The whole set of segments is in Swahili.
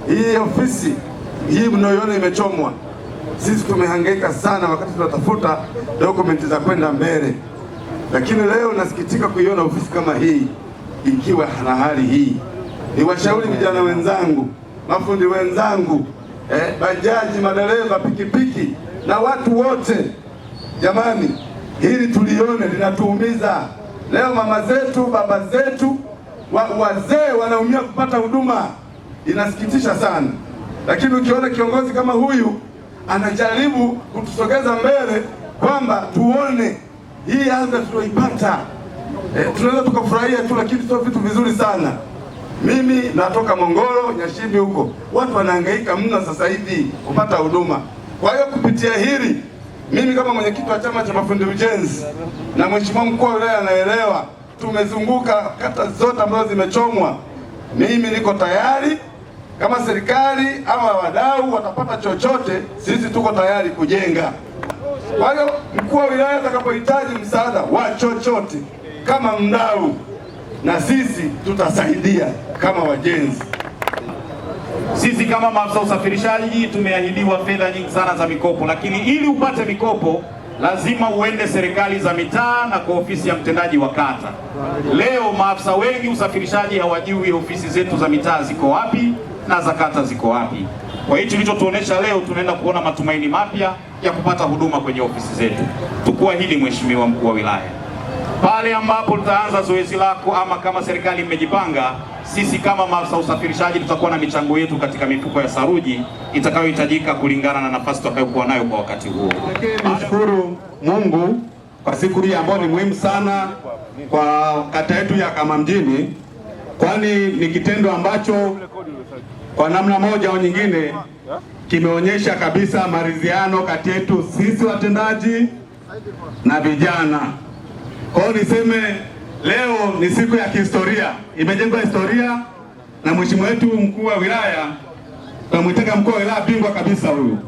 Hii ofisi hii mnayoiona imechomwa, sisi tumehangaika sana wakati tunatafuta dokumenti za kwenda mbele, lakini leo nasikitika kuiona ofisi kama hii ikiwa na hali hii. Niwashauri vijana wenzangu, mafundi wenzangu, bajaji, madereva, pikipiki na watu wote, jamani, hili tulione, linatuumiza. Leo mama zetu, baba zetu, wazee wanaumia kupata huduma, inasikitisha sana. Lakini ukiona kiongozi kama huyu anajaribu kutusogeza mbele kwamba tuone hii adha tunaipata, tunaweza tukafurahia tu, lakini sio vitu vizuri sana. Mimi natoka Mongoro, Nyashimbi huko, watu wanahangaika mno sasa hivi kupata huduma. Kwa hiyo kupitia hili, mimi kama mwenyekiti wa chama cha mafundi ujenzi na mheshimiwa mkuu wa wilaya anaelewa, tumezunguka kata zote ambazo zimechomwa. Mimi niko tayari, kama serikali ama wadau watapata chochote, sisi tuko tayari kujenga. Kwa hiyo mkuu wa wilaya atakapohitaji msaada wa chochote kama mdau, na sisi tutasaidia kama wajenzi. Sisi kama maafisa usafirishaji tumeahidiwa fedha nyingi sana za mikopo, lakini ili upate mikopo lazima uende serikali za mitaa na kwa ofisi ya mtendaji wa kata. Leo maafisa wengi usafirishaji hawajui ofisi zetu za mitaa ziko wapi na za kata ziko wapi. Kwa hiyo tulichotuonesha leo, tunaenda kuona matumaini mapya ya kupata huduma kwenye ofisi zetu. Tukuahidi Mheshimiwa mkuu wa wilaya, pale ambapo tutaanza zoezi lako ama kama serikali mmejipanga, sisi kama maafisa usafirishaji tutakuwa na michango yetu katika mifuko ya saruji itakayohitajika kulingana na nafasi tutakayokuwa nayo kwa wakati huo. Nashukuru Mungu kwa siku hii ambayo ni muhimu sana kwa kata yetu ya Kahama mjini, kwani ni kitendo ambacho kwa namna moja au nyingine kimeonyesha kabisa maridhiano kati yetu sisi watendaji na vijana. Kwa hiyo niseme leo ni siku ya kihistoria, imejengwa historia na mheshimiwa wetu mkuu wa wilaya. Tunamwitaka mkuu wa wilaya bingwa kabisa huyu.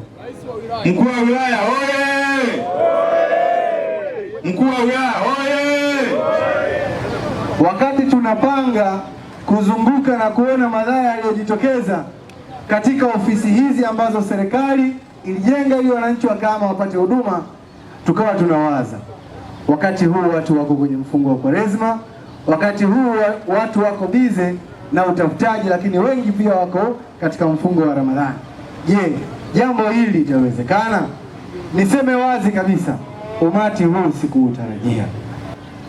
Mkuu wa wilaya oye! Mkuu wa wilaya oye! Wakati tunapanga kuzunguka na kuona madhara yaliyojitokeza katika ofisi hizi ambazo serikali ilijenga ili wananchi wa Kahama wapate huduma, tukawa tunawaza, wakati huu watu wako kwenye mfungo wa Kwaresma, wakati huu watu wako bize na utafutaji, lakini wengi pia wako katika mfungo wa Ramadhani. Je, jambo hili litawezekana? Niseme wazi kabisa, umati huu sikuutarajia,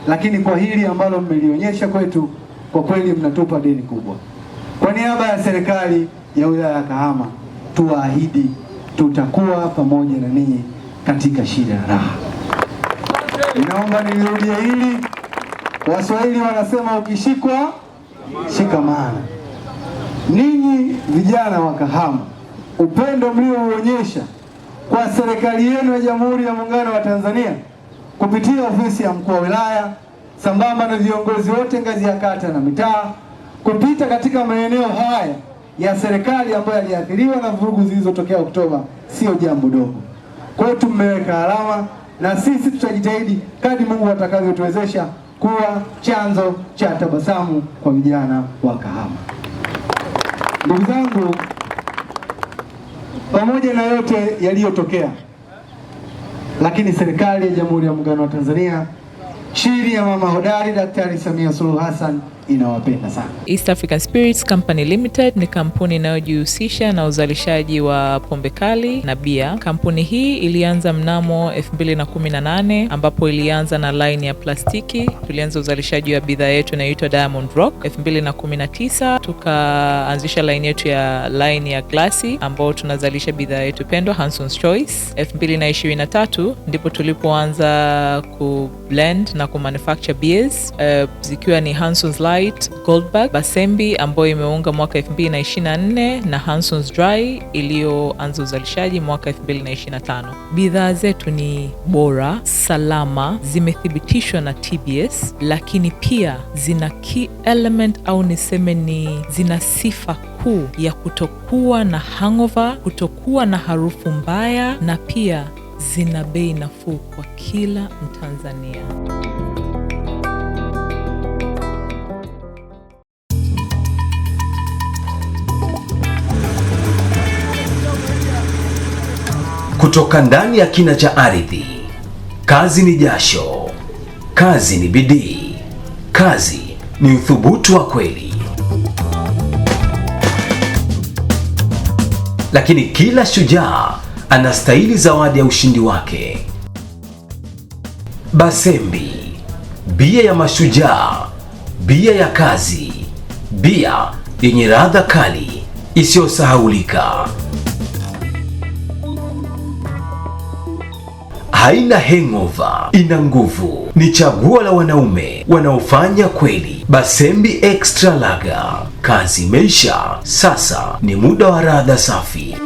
lakini kwa hili ambalo mmelionyesha kwetu, kwa kweli mnatupa deni kubwa. Kwa niaba ya serikali ya wilaya ya Kahama, tuwaahidi tutakuwa pamoja na ninyi katika shida na raha. Ninaomba nirudie hili. Waswahili wanasema ukishikwa shikamana. Ninyi vijana wa Kahama, upendo mlioonyesha kwa serikali yenu ya Jamhuri ya Muungano wa Tanzania kupitia ofisi ya mkuu wa wilaya sambamba na viongozi wote ngazi ya kata na mitaa, kupita katika maeneo haya ya serikali ambayo yaliathiriwa na vurugu zilizotokea Oktoba, sio jambo dogo. Kwa hiyo tumeweka alama, na sisi tutajitahidi kadri Mungu atakavyotuwezesha kuwa chanzo cha tabasamu kwa vijana wa Kahama. Ndugu zangu, pamoja na yote yaliyotokea, lakini serikali ya Jamhuri ya Muungano wa Tanzania chini ya mama hodari Daktari Samia Suluhu Hassan inawapenda sana. East African Spirits Company Limited ni kampuni inayojihusisha na uzalishaji wa pombe kali na bia. Kampuni hii ilianza mnamo 2018 ambapo ilianza na line ya plastiki. Tulianza uzalishaji wa bidhaa yetu inayoitwa Diamond Rock. 2019 tukaanzisha line yetu ya line ya glasi ambao tunazalisha bidhaa yetu pendwa Hanson's Choice. 2023 ndipo tulipoanza ku blend na ku manufacture beers zikiwa ni Hanson's Light, Goldberg, Basembi ambayo imeunga mwaka 2024 na Hanson's Dry iliyoanza uzalishaji mwaka 2025. Bidhaa zetu ni bora, salama, zimethibitishwa na TBS, lakini pia zina key element au niseme ni zina sifa kuu ya kutokuwa na hangover, kutokuwa na harufu mbaya, na pia zina bei nafuu kwa kila Mtanzania. kutoka ndani ya kina cha ardhi. Kazi ni jasho, kazi ni bidii, kazi ni uthubutu wa kweli. Lakini kila shujaa anastahili zawadi ya ushindi wake. Basembi, bia ya mashujaa, bia ya kazi, bia yenye ladha kali isiyosahaulika. Haina hangover, ina nguvu. Ni chaguo la wanaume wanaofanya kweli. Basembi Extra Lager. Kazi imeisha, sasa ni muda wa ladha safi.